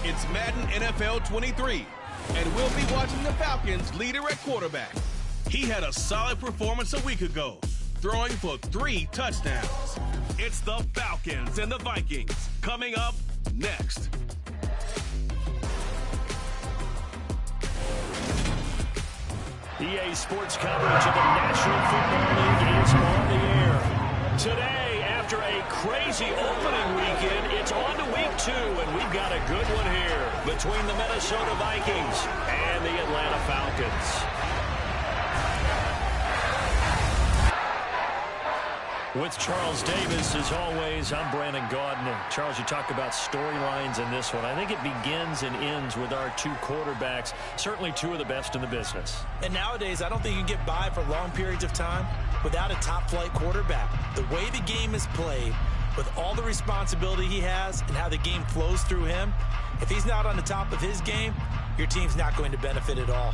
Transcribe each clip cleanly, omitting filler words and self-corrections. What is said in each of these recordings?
It's Madden NFL 23, and we'll be watching the Falcons' leader at quarterback. He had a solid performance a week ago, throwing for 3 touchdowns. It's the Falcons and the Vikings coming up next. EA Sports coverage of the National Football League is on the air. Today, after a crazy opening weekend, it's on to week 2, and we've got a good one here between the Minnesota Vikings and the Atlanta Falcons. With Charles Davis, as always, I'm Brandon Gaudin. Charles, you talk about storylines in this one. I think it begins and ends with our 2 quarterbacks, certainly 2 of the best in the business. And nowadays, I don't think you can get by for long periods of time without a top-flight quarterback. The way the game is played, with all the responsibility he has and how the game flows through him, if he's not on the top of his game, your team's not going to benefit at all.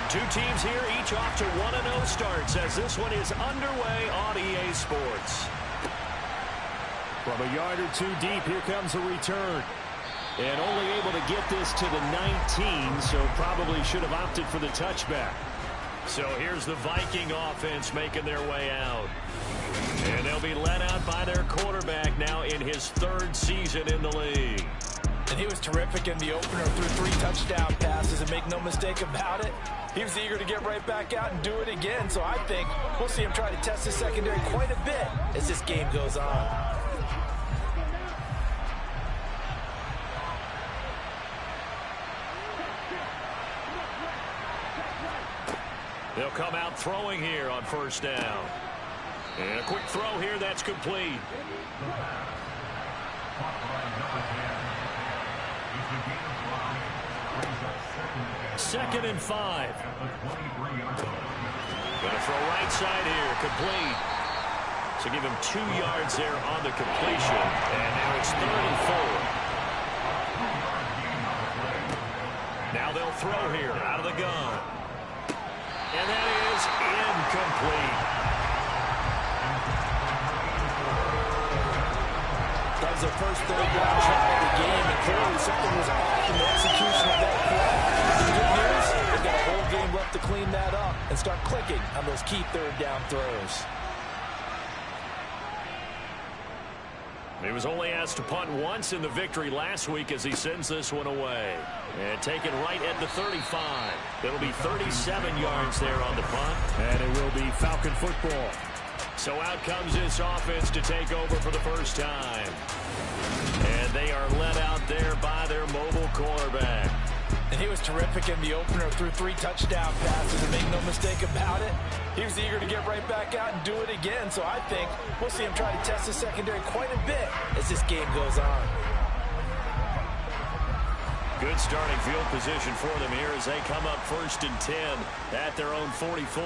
Two teams here, each off to 1-0 starts as this one is underway on EA Sports. From a yard or 2 deep, here comes a return. And only able to get this to the 19, so probably should have opted for the touchback. So here's the Viking offense making their way out. And they'll be led out by their quarterback now in his 3rd season in the league. And he was terrific in the opener through 3 touchdown passes, and make no mistake about it, he was eager to get right back out and do it again. So I think we'll see him try to test his secondary quite a bit as this game goes on. They'll come out throwing here on 1st down. And a quick throw here, that's complete. 2nd and 5. Gonna throw right side here, complete. So give him 2 yards there on the completion. And now it's 3rd and 4. Now they'll throw here out of the gun. And that is incomplete. That was their first 3rd down try of the game, and clearly something was off in the execution of that play. The good news, they've got a whole game left to clean that up and start clicking on those key 3rd down throws. He was only asked to punt once in the victory last week as he sends this one away. And taken right at the 35. It'll be 37 yards there on the punt. And it will be Falcon football. So out comes this offense to take over for the first time. And they are led out there by their mobile quarterback. And he was terrific in the opener through 3 touchdown passes, and make no mistake about it, he was eager to get right back out and do it again. So I think we'll see him try to test his secondary quite a bit as this game goes on. Good starting field position for them here as they come up 1st and 10 at their own 44.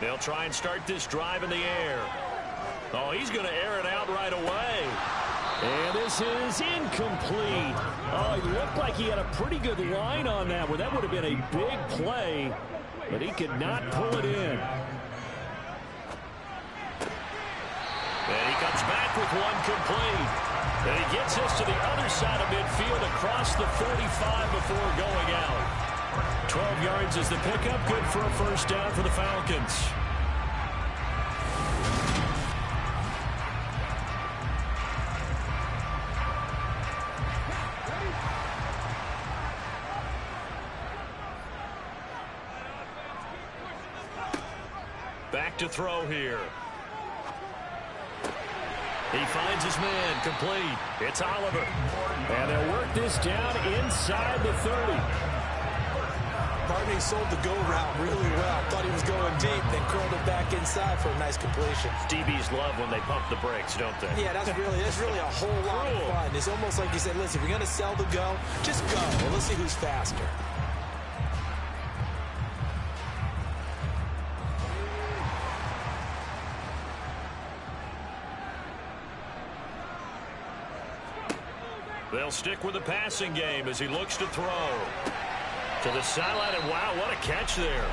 They'll try and start this drive in the air. Oh, he's going to air it out right away. And this is incomplete. Oh, he looked like he had a pretty good line on that one. That would have been a big play, but he could not pull it in. And he comes back with one complete. And he gets us to the other side of midfield across the 35 before going out. 12 yards is the pickup. Good for a 1st down for the Falcons. Back to throw here. He finds his man, complete. It's Oliver. And they'll work this down inside the 30. Barney sold the go route really well. Thought he was going deep, then curled it back inside for a nice completion. DBs love when they pump the brakes, don't they? Yeah, that's really a whole lot of fun. It's almost like you said, listen, if you're going to sell the go, just go. Well, let's see who's faster. They'll stick with the passing game as he looks to throw. To the sideline, and wow, what a catch there.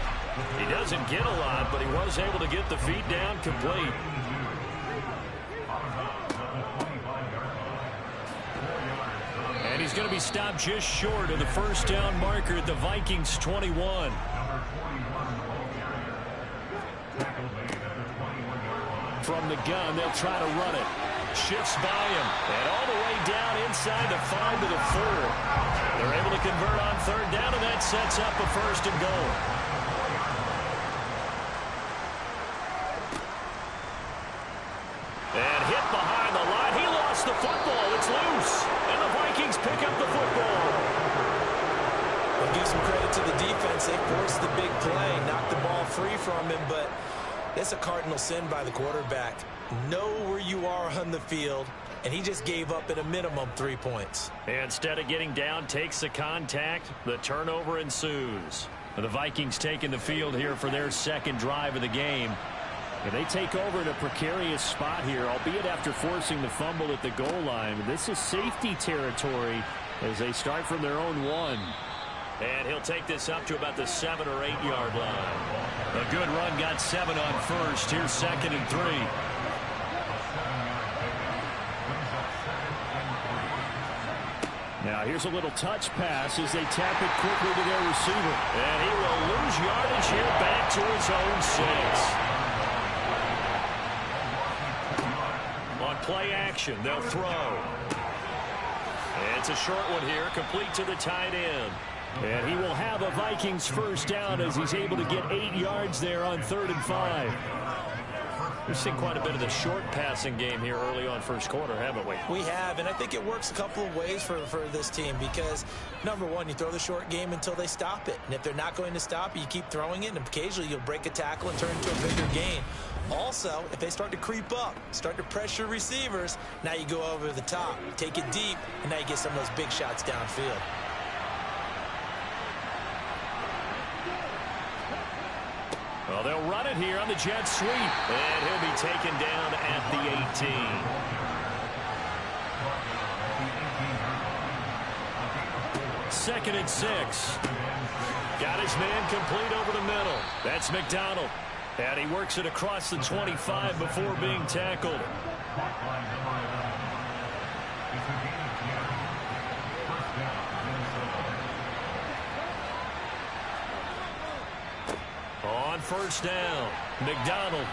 He doesn't get a lot, but he was able to get the feet down complete. And he's going to be stopped just short of the first down marker at the Vikings 21. From the gun, they'll try to run it. Shifts by him, and all the way down inside the 5 to the 4. They're able to convert on third down, and that sets up a first and goal. And hit behind the line. He lost the football. It's loose, and the Vikings pick up the football. I'll give some credit to the defense. They forced the big play, knocked the ball free from him, but it's a cardinal sin by the quarterback. Know where you are on the field, and he just gave up at a minimum 3 points. Instead of getting down, takes the contact. The turnover ensues. The Vikings taking the field here for their second drive of the game. And they take over in a precarious spot here, albeit after forcing the fumble at the goal line. This is safety territory as they start from their own 1. And he'll take this up to about the 7 or 8 yard line. A good run, got 7 on first. Here's 2nd and 3. Now here's a little touch pass as they tap it quickly to their receiver. And he will lose yardage here back to his own 6. On play action, they'll throw. And it's a short one here, complete to the tight end. And he will have a Vikings first down as he's able to get 8 yards there on 3rd and 5. We've seen quite a bit of the short passing game here early on first quarter, haven't we? We have, and I think it works a couple of ways for this team because, number one, you throw the short game until they stop it. And if they're not going to stop it, you keep throwing it, and occasionally you'll break a tackle and turn into a bigger gain. Also, if they start to creep up, start to pressure receivers, now you go over the top, take it deep, and now you get some of those big shots downfield. Well, they'll run it here on the jet sweep. And he'll be taken down at the 18. Second and 6. Got his man complete over the middle. That's McDonald. And he works it across the 25 before being tackled. On first down, McDonald.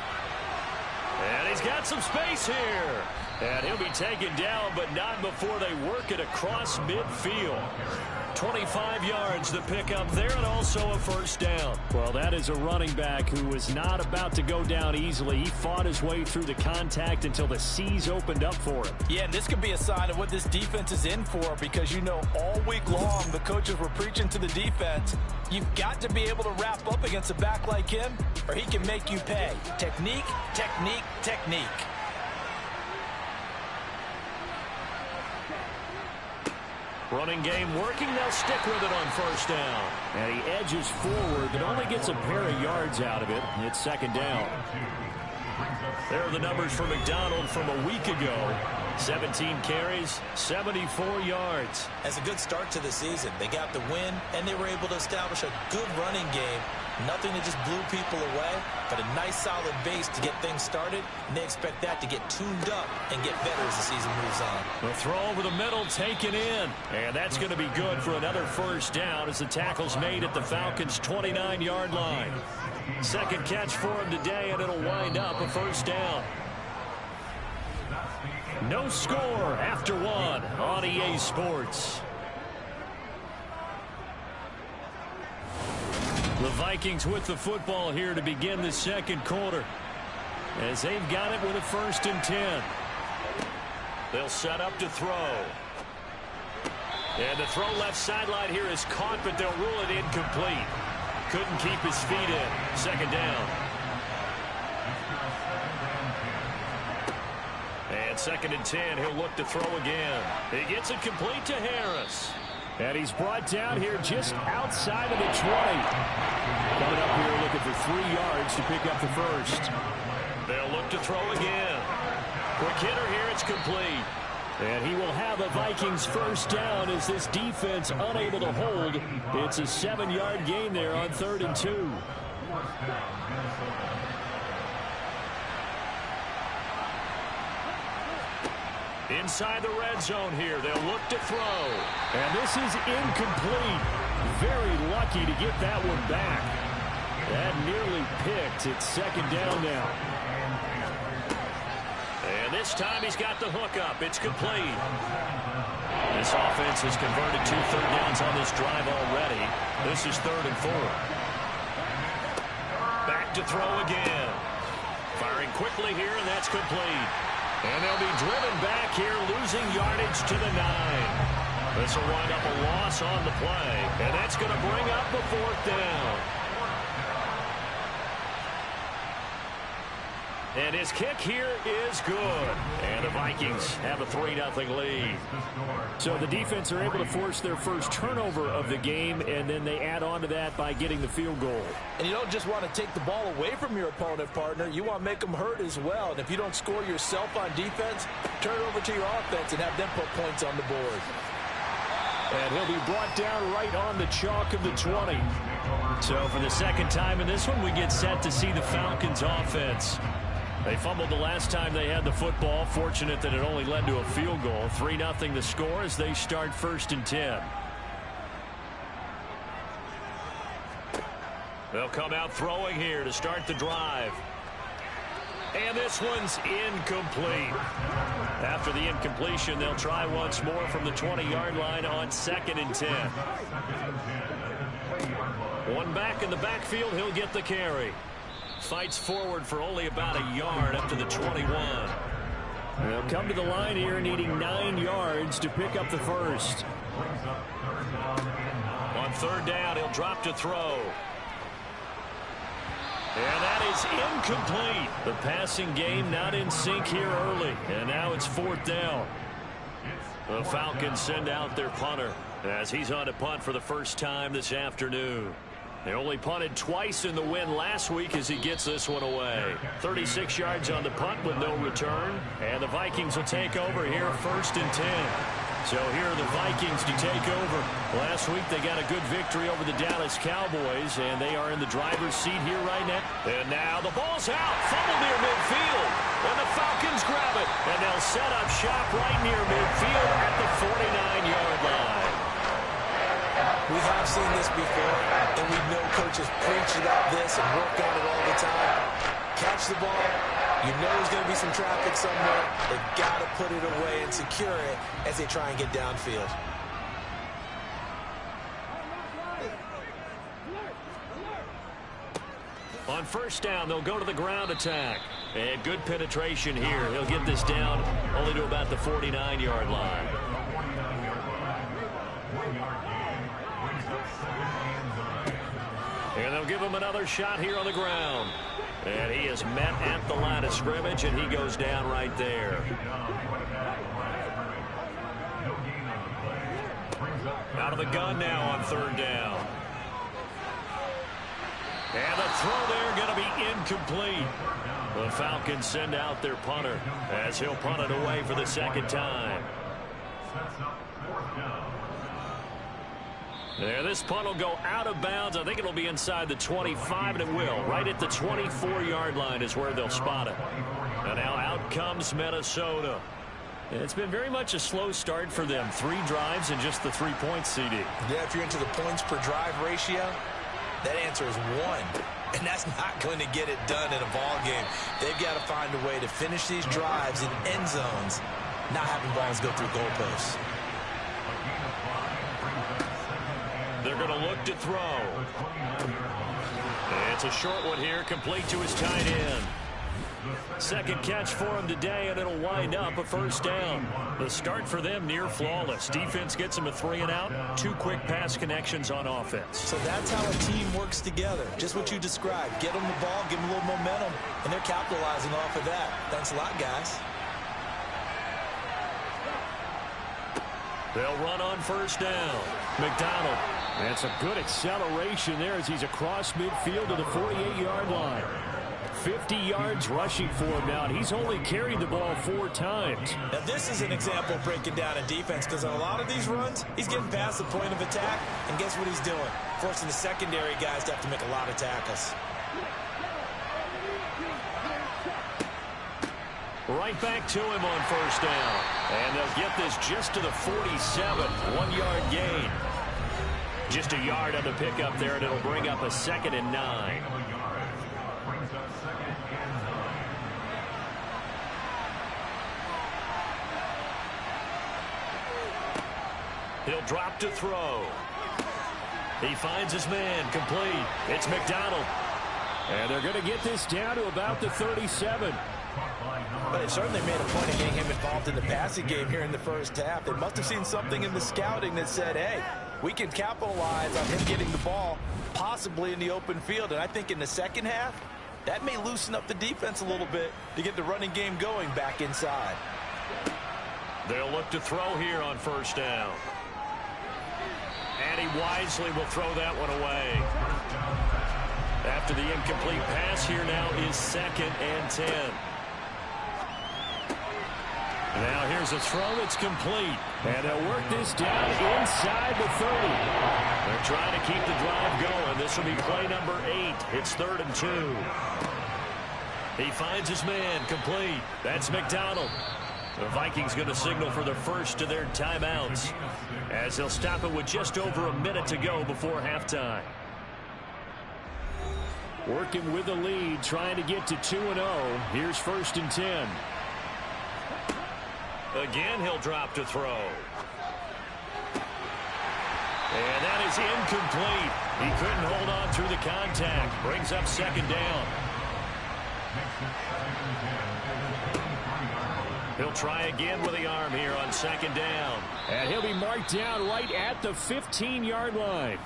And he's got some space here. And he'll be taken down, but not before they work it across midfield. 25 yards to pick up there, and also a first down. Well, that is a running back who was not about to go down easily. He fought his way through the contact until the seas opened up for him. Yeah, and this could be a sign of what this defense is in for because, you know, all week long the coaches were preaching to the defense. You've got to be able to wrap up against a back like him, or he can make you pay. Technique, technique, technique. Running game working. They'll stick with it on first down. And he edges forward, but only gets a pair of yards out of it. It's second down. There are the numbers for McDonald from a week ago. 17 carries, 74 yards. As a good start to the season, they got the win, and they were able to establish a good running game. Nothing that just blew people away, but a nice solid base to get things started, and they expect that to get tuned up and get better as the season moves on. The throw over the middle taken in, and that's going to be good for another first down as the tackle's made at the Falcons' 29-yard line. Second catch for him today, and it'll wind up a first down. No score after one on EA Sports. The Vikings with the football here to begin the second quarter as they've got it with a 1st and 10. They'll set up to throw. And the throw left sideline here is caught, but they'll rule it incomplete. Couldn't keep his feet in. Second down. And 2nd and 10, he'll look to throw again. He gets it complete to Harris. And he's brought down here just outside of the 20. Coming up here looking for 3 yards to pick up the first. They'll look to throw again. Quick hitter here, it's complete. And he will have a Vikings first down as this defense unable to hold. It's a 7-yard gain there on 3rd and 2. Inside the red zone here. They'll look to throw. And this is incomplete. Very lucky to get that one back. That nearly picked. It's 2nd down now. And this time he's got the hook up. It's complete. This offense has converted 2 third downs on this drive already. This is 3rd and 4. Back to throw again. Firing quickly here, and that's complete. And they'll be driven back here, losing yardage to the 9. This will wind up a loss on the play, and that's going to bring up a 4th down. And his kick here is good. And the Vikings have a 3-0 lead. So the defense are able to force their first turnover of the game, and then they add on to that by getting the field goal. And you don't just want to take the ball away from your opponent, partner. You want to make them hurt as well. And if you don't score yourself on defense, turn it over to your offense and have them put points on the board. And he'll be brought down right on the chalk of the 20. So for the 2nd time in this one, we get set to see the Falcons offense. They fumbled the last time they had the football. Fortunate that it only led to a field goal. 3-0 the score as they start 1st and 10. They'll come out throwing here to start the drive. And this one's incomplete. After the incompletion, they'll try once more from the 20-yard line on 2nd and 10. One back in the backfield, he'll get the carry. Fights forward for only about a yard up to the 21. They'll come to the line here needing 9 yards to pick up the first. On 3rd down, he'll drop to throw. And that is incomplete. The passing game not in sync here early. And now it's 4th down. The Falcons send out their punter as he's on to punt for the first time this afternoon. They only punted twice in the win last week as he gets this one away. 36 yards on the punt with no return. And the Vikings will take over here 1st and 10. So here are the Vikings to take over. Last week they got a good victory over the Dallas Cowboys, and they are in the driver's seat here right now. And now the ball's out. Fumble near midfield. And the Falcons grab it. And they'll set up shop right near midfield at the 49-yard line. We have seen this before, and we know coaches preach about this and work on it all the time. Catch the ball. You know there's going to be some traffic somewhere. They've got to put it away and secure it as they try and get downfield. On 1st down, they'll go to the ground attack. And good penetration here. He'll get this down only to about the 49-yard line. And they'll give him another shot here on the ground. And he is met at the line of scrimmage, and he goes down right there. Out of the gun now on 3rd down. And the throw there going to be incomplete. The Falcons send out their punter as he'll punt it away for the 2nd time. There, this punt will go out of bounds. I think it'll be inside the 25, and it will. Right at the 24-yard line is where they'll spot it. And now out comes Minnesota. It's been very much a slow start for them. 3 drives and just the 3 points, CD. Yeah, if you're into the points per drive ratio, that answer is 1. And that's not going to get it done in a ball game. They've got to find a way to finish these drives in end zones, not having balls go through goalposts. They're going to look to throw. It's a short one here, complete to his tight end. 2nd catch for him today, and it'll wind up a 1st down. The start for them near flawless. Defense gets them a 3 and out. 2 quick pass connections on offense. So that's how a team works together. Just what you described. Get them the ball, give them a little momentum, and they're capitalizing off of that. Thanks a lot, guys. They'll run on 1st down. McDonald. That's a good acceleration there as he's across midfield to the 48-yard line. 50 yards rushing for him now, and he's only carried the ball 4 times. Now, this is an example of breaking down a defense, because on a lot of these runs, he's getting past the point of attack, and guess what he's doing? Forcing the secondary guys to have to make a lot of tackles. Right back to him on first down. And they'll get this just to the 47, 1-yard gain. Just a yard on the pickup there, and it'll bring up a 2nd and 9. He'll drop to throw. He finds his man, complete. It's McDonald. And they're going to get this down to about the 37. But they certainly made a point of getting him involved in the passing game here in the first half. They must have seen something in the scouting that said, hey, we can capitalize on him getting the ball, possibly in the open field. And I think in the second half, that may loosen up the defense a little bit to get the running game going back inside. They'll look to throw here on first down. And he wisely will throw that one away. After the incomplete pass, here now is 2nd and 10. Now here's a throw that's complete. And they'll work this down inside the 30. They're trying to keep the drive going. This will be play number 8. It's 3rd and 2. He finds his man, complete. That's McDonald. The Vikings going to signal for the first of their timeouts, as they'll stop it with just over a minute to go before halftime. Working with the lead, trying to get to 2-0. Here's 1st and 10. Again, he'll drop to throw. And that is incomplete. He couldn't hold on through the contact. Brings up 2nd down. He'll try again with the arm here on 2nd down. And he'll be marked down right at the 15-yard line.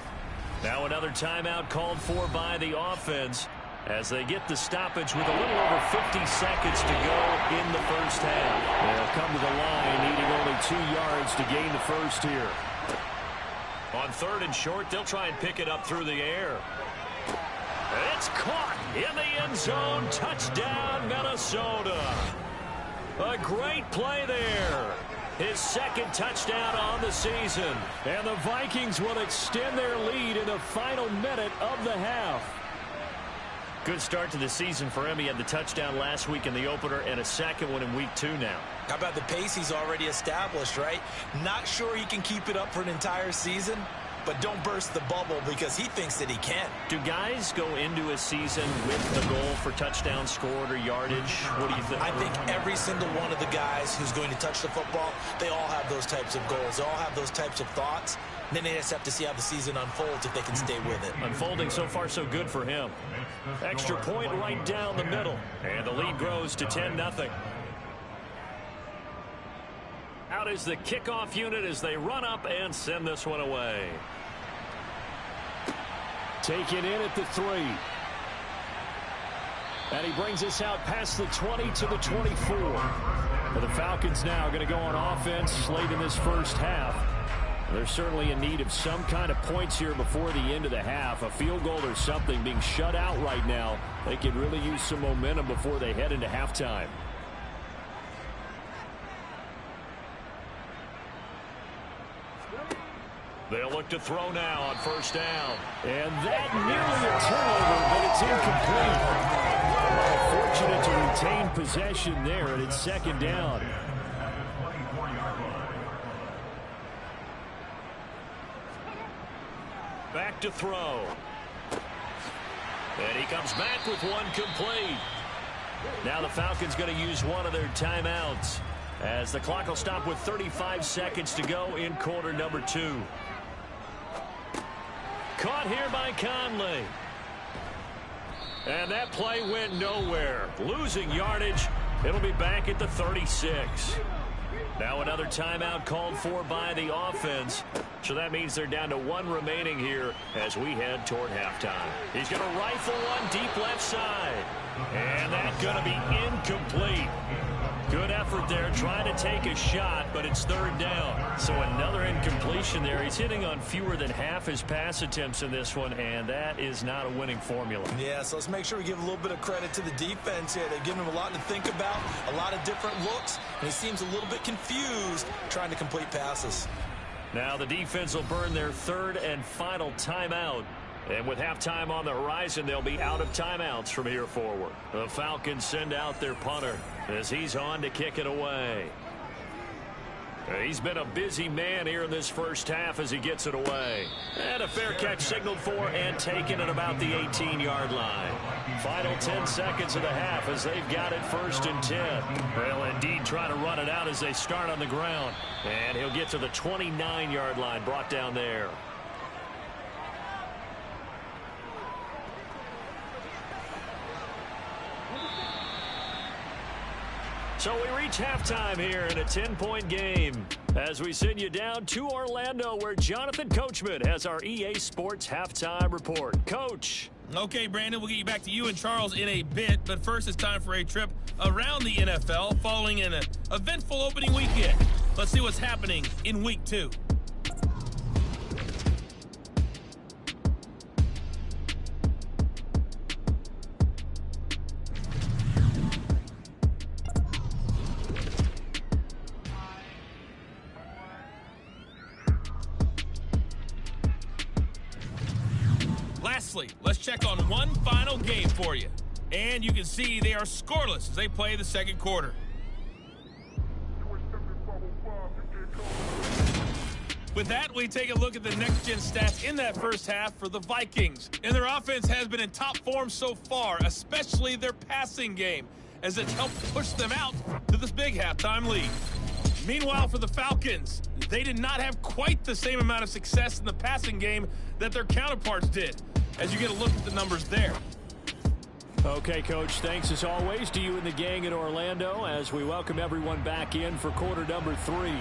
Now another timeout called for by the offense as they get the stoppage with a little over 50 seconds to go in the first half. They'll come to the line needing only 2 yards to gain the first here. On 3rd and short, they'll try and pick it up through the air. It's caught in the end zone. Touchdown, Minnesota. A great play there. His 2nd touchdown on the season. And the Vikings will extend their lead in the final minute of the half. Good start to the season for him. He had the touchdown last week in the opener and a 2nd one in week 2 now. How about the pace he's already established, right? Not sure he can keep it up for an entire season, but don't burst the bubble because he thinks that he can. Do guys go into a season with a goal for touchdowns scored or yardage? What do you think? I think every single one of the guys who's going to touch the football, they all have those types of goals. They all have those types of thoughts. And then they just have to see how the season unfolds if they can stay with it. Unfolding so far so good for him. Extra point right down the middle. And the lead grows to 10-0. Out is the kickoff unit as they run up and send this one away. Taken in at the 3. And he brings us out past the 20 to the 24. And the Falcons now going to go on offense late in this first half. They're certainly in need of some kind of points here before the end of the half. A field goal or something, being shut out right now. They could really use some momentum before they head into halftime. They'll look to throw now on first down. And that nearly a turnover, but it's incomplete. Fortunate to retain possession there, and it's 2nd down. Back to throw. And he comes back with one complete. Now the Falcons going to use one of their timeouts as the clock will stop with 35 seconds to go in quarter number 2. Caught here by Conley. And that play went nowhere. Losing yardage. It'll be back at the 36. Now another timeout called for by the offense. So that means they're down to 1 remaining here as we head toward halftime. He's going to rifle one deep left side. And that's going to be incomplete. Good effort there, trying to take a shot, but it's third down. So another incompletion there. He's hitting on fewer than half his pass attempts in this one, and that is not a winning formula. Yeah, so let's make sure we give a little bit of credit to the defense here. They've given him a lot to think about, a lot of different looks, and he seems a little bit confused trying to complete passes. Now the defense will burn their third and final timeout. And with halftime on the horizon, they'll be out of timeouts from here forward. The Falcons send out their punter as he's on to kick it away. He's been a busy man here in this first half as he gets it away. And a fair catch signaled for and taken at about the 18-yard line. Final 10 seconds of the half as they've got it 1st and 10. Well, indeed, try to run it out as they start on the ground. And he'll get to the 29-yard line, brought down there. So we reach halftime here in a 10-point game as we send you down to Orlando where Jonathan Coachman has our EA Sports halftime report. Coach. Okay, Brandon, we'll get you back to you and Charles in a bit, but first it's time for a trip around the NFL following an eventful opening weekend. Let's see what's happening in Week 2. Lastly, let's check on one final game for you. And you can see they are scoreless as they play the second quarter. With that, we take a look at the next-gen stats in that first half for the Vikings. And their offense has been in top form so far, especially their passing game, as it's helped push them out to this big halftime lead. Meanwhile, for the Falcons, they did not have quite the same amount of success in the passing game that their counterparts did, as you get a look at the numbers there. Okay, Coach, thanks as always to you and the gang in Orlando as we welcome everyone back in for quarter number 3.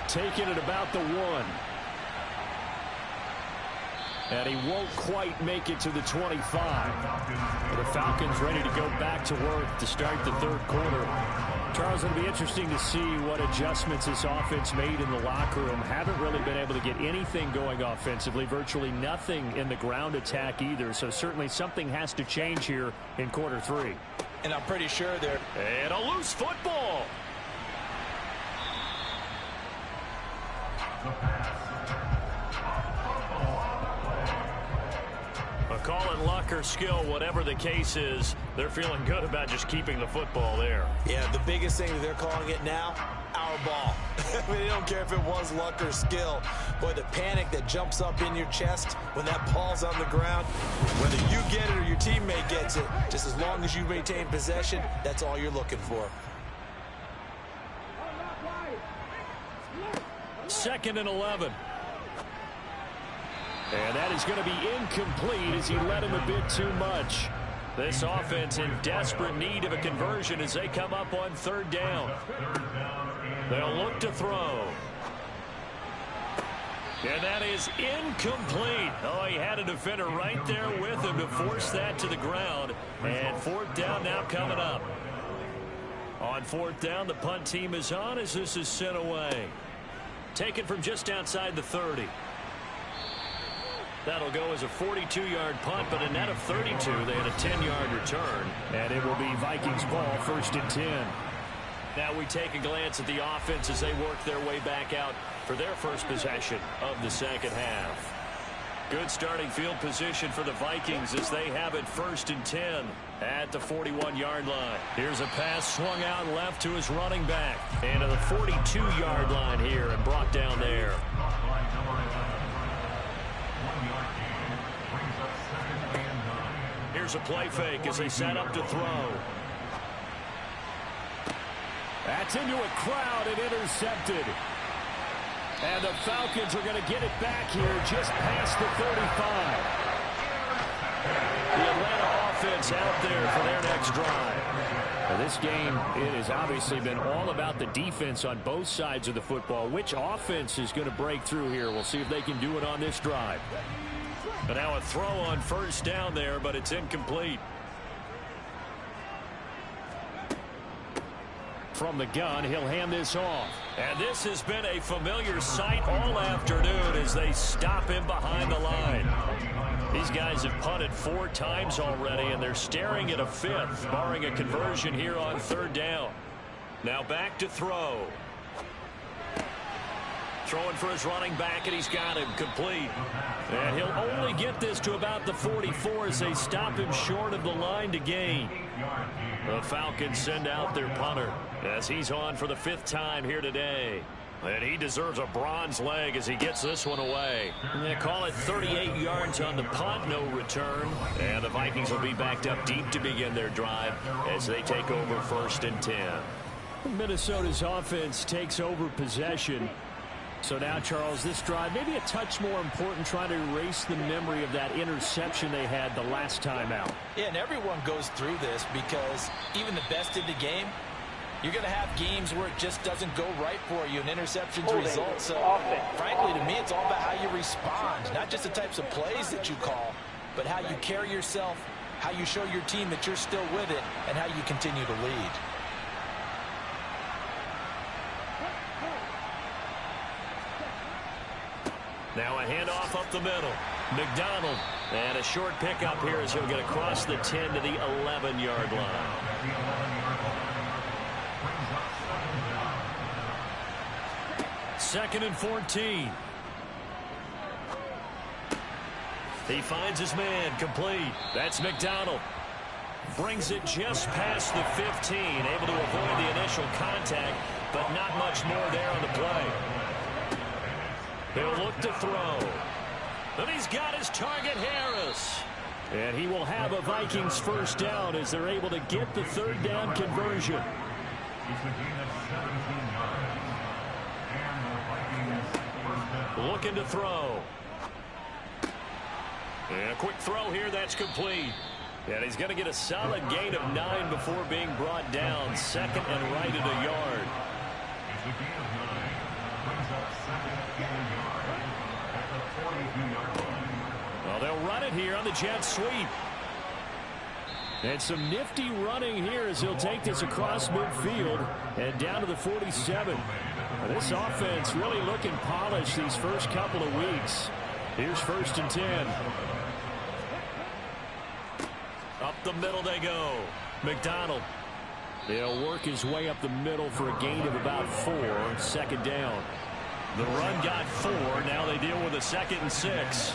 Taking it about the 1. And he won't quite make it to the 25. The Falcons ready to go back to work to start the third quarter. Charles, it'll be interesting to see what adjustments this offense made in the locker room. Haven't really been able to get anything going offensively, virtually nothing in the ground attack either. So certainly something has to change here in quarter 3. And I'm pretty sure they're... And a loose football. Call it luck or skill, whatever the case is, they're feeling good about just keeping the football there. Yeah, the biggest thing that they're calling it now, our ball. I mean, they don't care if it was luck or skill. Boy, the panic that jumps up in your chest when that ball's on the ground, whether you get it or your teammate gets it, just as long as you maintain possession, that's all you're looking for. 2nd and 11. And that is going to be incomplete as he led him a bit too much. This offense in desperate need of a conversion as they come up on 3rd down. They'll look to throw. And that is incomplete. Oh, he had a defender right there with him to force that to the ground. And 4th down now coming up. On 4th down, the punt team is on as this is sent away. Taken from just outside the 30. That'll go as a 42-yard punt, but a net of 32. They had a 10-yard return, and it will be Vikings ball 1st and 10. Now we take a glance at the offense as they work their way back out for their first possession of the second half. Good starting field position for the Vikings as they have it 1st and 10 at the 41-yard line. Here's a pass swung out left to his running back, and to the 42-yard line here and brought down there. Here's a play fake as they set up to throw. That's into a crowd and intercepted. And the Falcons are going to get it back here just past the 35. The Atlanta offense out there for their next drive. Now this game, it has obviously been all about the defense on both sides of the football. Which offense is going to break through here? We'll see if they can do it on this drive. But now a throw on 1st down there, but it's incomplete. From the gun, he'll hand this off. And this has been a familiar sight all afternoon as they stop him behind the line. These guys have punted 4 times already, and they're staring at a 5th, barring a conversion here on 3rd down. Now back to throw. Throwing for his running back, and he's got him complete. And he'll only get this to about the 44 as they stop him short of the line to gain. The Falcons send out their punter as he's on for the 5th time here today. And he deserves a bronze leg as he gets this one away. They call it 38 yards on the punt, no return. And the Vikings will be backed up deep to begin their drive as they take over 1st and 10. Minnesota's offense takes over possession. So now, Charles, this drive maybe a touch more important, trying to erase the memory of that interception they had the last time out. Yeah, and everyone goes through this because even the best in the game, you're going to have games where it just doesn't go right for you, and interceptions result. So, frankly, to me, it's all about how you respond, not just the types of plays that you call, but how you carry yourself, how you show your team that you're still with it, and how you continue to lead. Now a handoff up the middle. McDonald. And a short pickup here as he'll get across the 10 to the 11-yard line. Second and 14. He finds his man complete. That's McDonald. Brings it just past the 15. Able to avoid the initial contact, but not much more there on the play. He'll look to throw. And he's got his target, Harris. And he will have a Vikings 1st down as they're able to get the 3rd down conversion. Looking to throw. And a quick throw here, that's complete. And he's going to get a solid gain of 9 before being brought down. 2nd and right at a yard. Well, they'll run it here on the jet sweep. And some nifty running here as he'll take this across midfield and down to the 47. Now, this offense really looking polished these first couple of weeks. Here's 1st and 10. Up the middle they go. McDonald. He'll work his way up the middle for a gain of about 4. 2nd down. The run got 4. Now they deal with a 2nd and 6.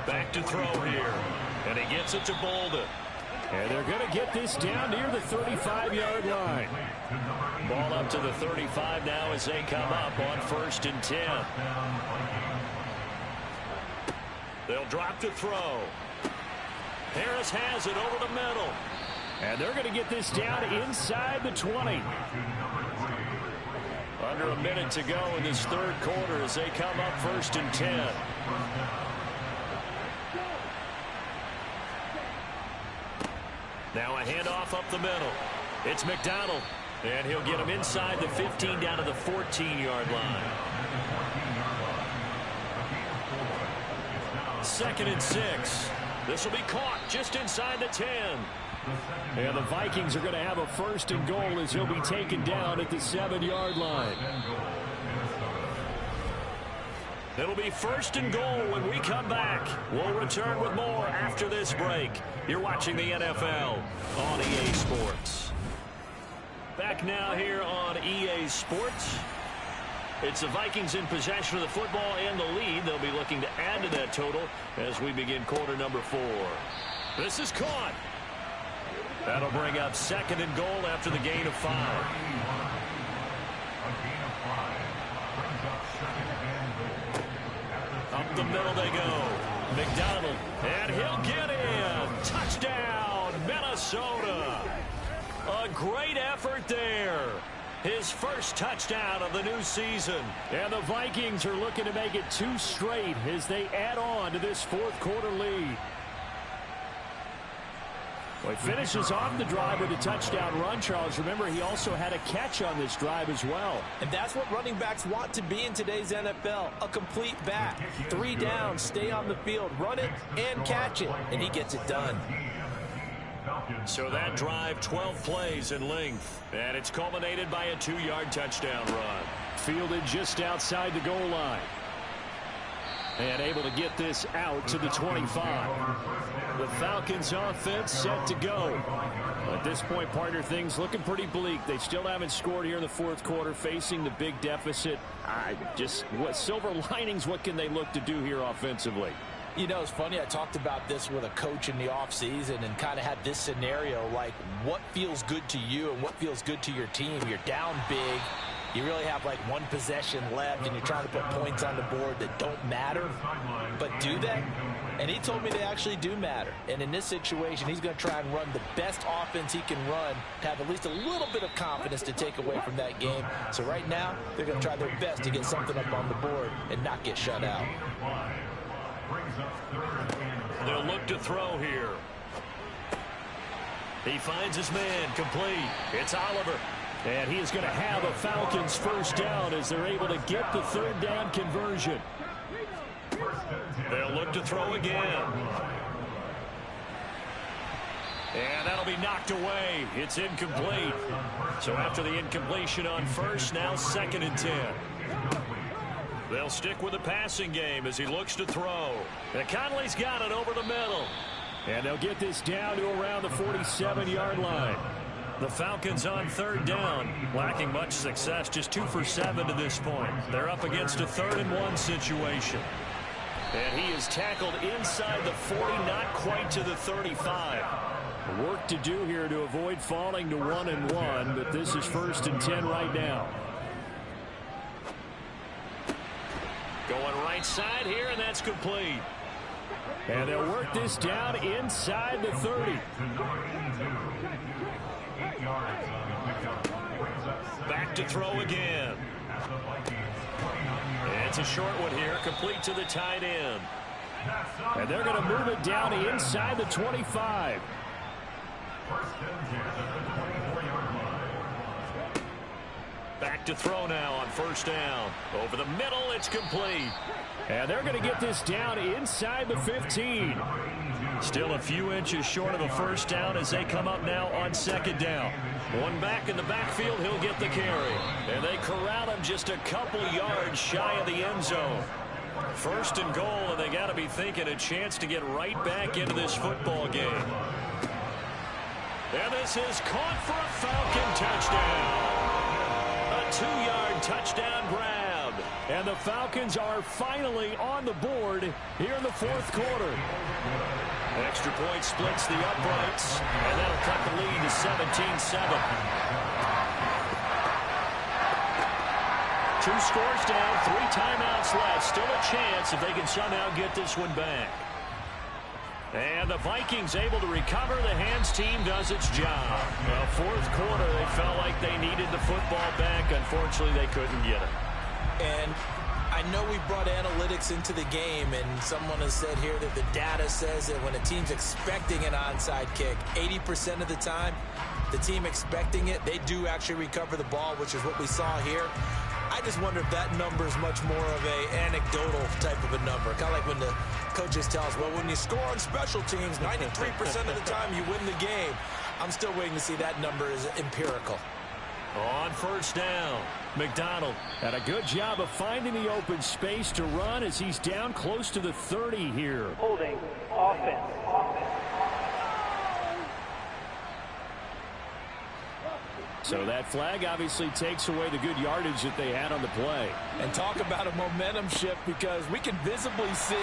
Back to throw here. And he gets it to Bolden. And they're going to get this down near the 35-yard line. Ball up to the 35 now as they come up on 1st and 10. They'll drop to throw. Harris has it over the middle. And they're going to get this down inside the 20. Under a minute to go in this 3rd quarter as they come up 1st and 10. Now a handoff up the middle. It's McDonald. And he'll get him inside the 15 down to the 14-yard line. 2nd and 6. This will be caught just inside the 10. And the Vikings are going to have a 1st and goal as he'll be taken down at the 7-yard line. It'll be 1st and goal when we come back. We'll return with more after this break. You're watching the NFL on EA Sports. Back now here on EA Sports. It's the Vikings in possession of the football and the lead. They'll be looking to add to that total as we begin quarter number 4. This is caught. That'll bring up 2nd and goal after the gain of 5. Up the middle they go. McDonald, and he'll get in. Touchdown, Minnesota. A great effort there. His first touchdown of the new season. And the Vikings are looking to make it 2 straight as they add on to this 4th quarter lead. Well, he finishes off the drive with a touchdown run, Charles. Remember, he also had a catch on this drive as well. And that's what running backs want to be in today's NFL, a complete back. 3 downs, stay on the field, run it, and catch it, and he gets it done. So that drive, 12 plays in length, and it's culminated by a 2-yard touchdown run. Fielded just outside the goal line. And able to get this out to the 25. The Falcons offense set to go. At this point, partner, things looking pretty bleak. They still haven't scored here in the fourth quarter, facing the big deficit. What silver linings, what can they look to do here offensively? You know, it's funny, I talked about this with a coach in the offseason and kind of had this scenario, like what feels good to you and what feels good to your team. You're down big. You really have like one possession left, and you're trying to put points on the board that don't matter. But do they? And he told me they actually do matter. And in this situation, he's going to try and run the best offense he can run to have at least a little bit of confidence to take away from that game. So right now, they're going to try their best to get something up on the board and not get shut out. They'll look to throw here. He finds his man, complete. It's Oliver. And he is going to have a Falcons first down as they're able to get the third down conversion. They'll look to throw again. And that'll be knocked away. It's incomplete. So after the incompletion on first, now 2nd and 10. They'll stick with the passing game as he looks to throw. And Conley's got it over the middle. And they'll get this down to around the 47-yard line. The Falcons on 3rd down, lacking much success, just 2 for 7 to this point. They're up against a 3rd and 1 situation. And he is tackled inside the 40, not quite to the 35. Work to do here to avoid falling to 1-1, but this is 1st and 10 right now. Going right side here, and that's complete. And they'll work this down inside the 30. Back to throw again. It's a short one here, complete to the tight end. And they're going to move it down inside the 25. Back to throw now on 1st down. Over the middle, it's complete. And they're going to get this down inside the 15. Still a few inches short of a first down as they come up now on 2nd down. One back in the backfield, he'll get the carry. And they corral him just a couple yards shy of the end zone. 1st and goal, and they got to be thinking a chance to get right back into this football game. And this is caught for a Falcon touchdown. A 2-yard touchdown grab. And the Falcons are finally on the board here in the 4th quarter. Extra point splits the uprights, and that'll cut the lead to 17-7. 2 scores down, 3 timeouts left. Still a chance if they can somehow get this one back. And the Vikings able to recover. The hands team does its job. Well, 4th quarter, they felt like they needed the football back. Unfortunately, they couldn't get it. And I know we brought analytics into the game, and someone has said here that the data says that when a team's expecting an onside kick, 80% of the time, the team expecting it, they do actually recover the ball, which is what we saw here. I just wonder if that number is much more of a anecdotal type of a number. Kind of like when the coaches tell us, well, when you score on special teams, 93% of the time you win the game. I'm still waiting to see that number is empirical. On 1st down, McDonald. And a good job of finding the open space to run as he's down close to the 30 here. Holding offense. So that flag obviously takes away the good yardage that they had on the play. And talk about a momentum shift, because we can visibly see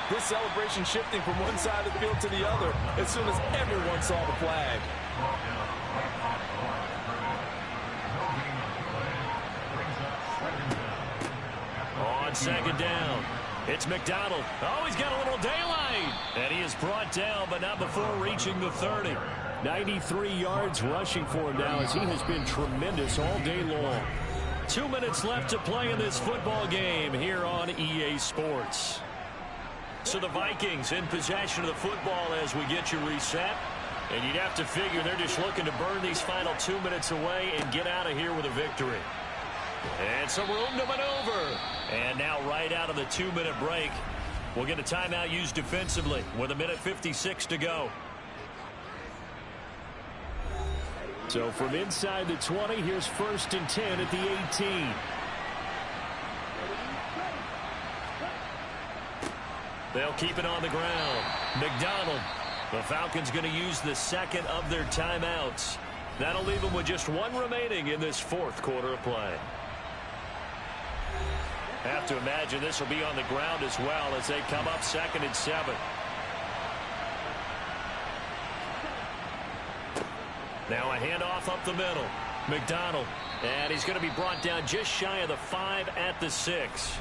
this celebration shifting from one side of the field to the other as soon as everyone saw the flag. On 2nd down, it's McDonald. Oh, he's got a little daylight. And he is brought down, but not before reaching the 30. 93 yards rushing for him now as he has been tremendous all day long. 2 minutes left to play in this football game here on EA Sports. So the Vikings in possession of the football as we get you reset. And you'd have to figure they're just looking to burn these final 2 minutes away and get out of here with a victory. And some room to maneuver. And now right out of the 2-minute break, we'll get a timeout used defensively with 1:56 to go. So from inside the 20, here's 1st and 10 at the 18. They'll keep it on the ground. McDonald. The Falcons going to use the second of their timeouts. That'll leave them with just one remaining in this 4th quarter of play. Have to imagine this will be on the ground as well as they come up 2nd and 7. Now a handoff up the middle. McDonald. And he's going to be brought down just shy of the 5 at the 6.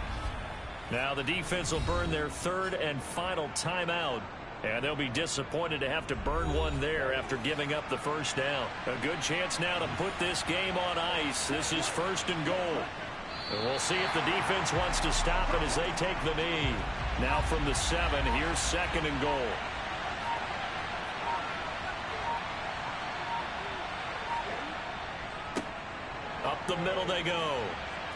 Now the defense will burn their 3rd and final timeout. And they'll be disappointed to have to burn one there after giving up the first down. A good chance now to put this game on ice. This is 1st and goal. And we'll see if the defense wants to stop it as they take the knee. Now from the 7, here's 2nd and goal. Up the middle they go.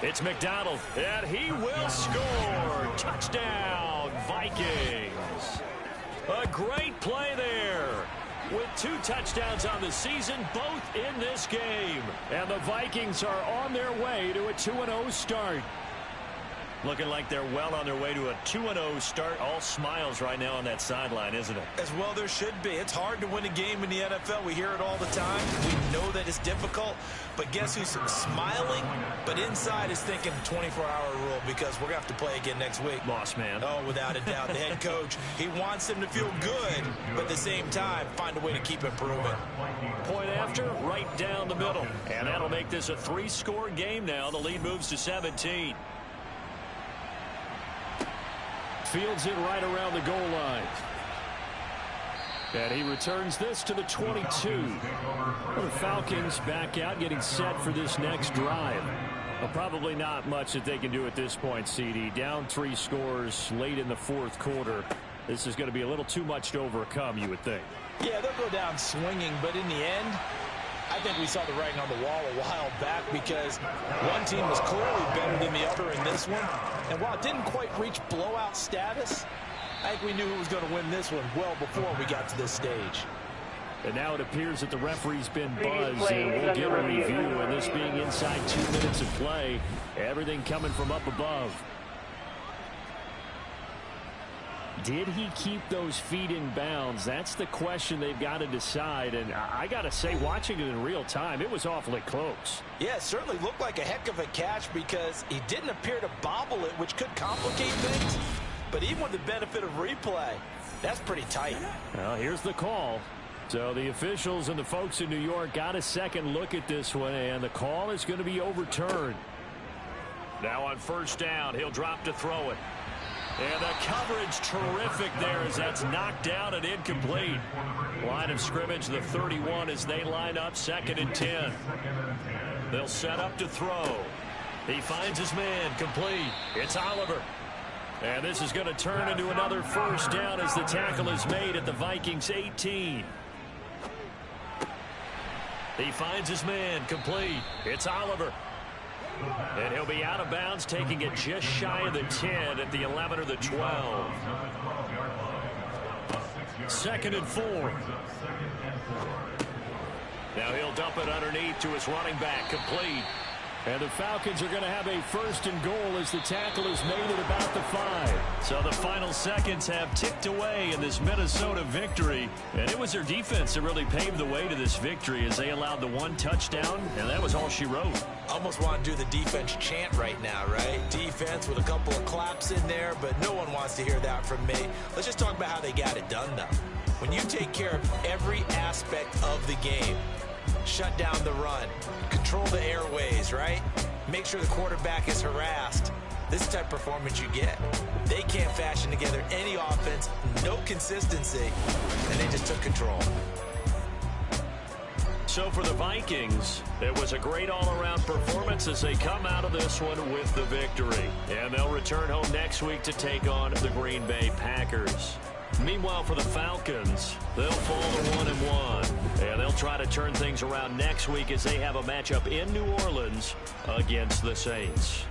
It's McDonald, and he will score. Touchdown, Vikings. A great play there. With 2 touchdowns on the season, both in this game. And the Vikings are on their way to a 2-0 start. Looking like they're well on their way to a 2-0 start. All smiles right now on that sideline, isn't it? As well there should be. It's hard to win a game in the NFL. We hear it all the time. We know that it's difficult. But guess who's smiling? But inside is thinking 24-hour rule because we're going to have to play again next week. Boss man. Oh, without a doubt. The head coach, he wants them to feel good, but at the same time, find a way to keep improving. Point after, right down the middle. And that'll make this a 3-score game now. The lead moves to 17. Fields it right around the goal line. And he returns this to the 22. Well, the Falcons back out, getting set for this next drive. Well, probably not much that they can do at this point, CD. Down 3 scores late in the 4th quarter. This is going to be a little too much to overcome, you would think. Yeah, they'll go down swinging, but in the end, I think we saw the writing on the wall a while back because one team was clearly better than the other in this one. And while it didn't quite reach blowout status, I think we knew who was going to win this one well before we got to this stage. And now it appears that the referee's been buzzed, and we'll get a review. And this being inside 2 minutes of play, everything coming from up above. Did he keep those feet in bounds? That's the question they've got to decide. And I got to say, watching it in real time, it was awfully close. Yeah, it certainly looked like a heck of a catch because he didn't appear to bobble it, which could complicate things. But even with the benefit of replay, that's pretty tight. Well, here's the call. So the officials and the folks in New York got a second look at this one, and the call is going to be overturned. Now on 1st down, he'll drop to throw it. And the coverage terrific there as that's knocked down and incomplete. Line of scrimmage, the 31 as they line up 2nd and 10. They'll set up to throw. He finds his man, complete. It's Oliver. And this is going to turn into another 1st down as the tackle is made at the Vikings 18. He finds his man, complete. It's Oliver. And he'll be out of bounds, taking it just shy of the 10 at the 11 or the 12. 2nd and 4. Now he'll dump it underneath to his running back, complete. And the Falcons are going to have a 1st and goal as the tackle is made at about the 5. So the final seconds have ticked away in this Minnesota victory. And it was their defense that really paved the way to this victory as they allowed the 1 touchdown, and that was all she wrote. Almost want to do the defense chant right now, right? Defense with a couple of claps in there, but no one wants to hear that from me. Let's just talk about how they got it done, though. When you take care of every aspect of the game, shut down the run, control the airways, right? Make sure the quarterback is harassed. This is the type of performance you get. They can't fashion together any offense, no consistency, and they just took control. So for the Vikings, it was a great all-around performance as they come out of this one with the victory. And they'll return home next week to take on the Green Bay Packers. Meanwhile, for the Falcons, they'll fall to 1-1. And they'll try to turn things around next week as they have a matchup in New Orleans against the Saints.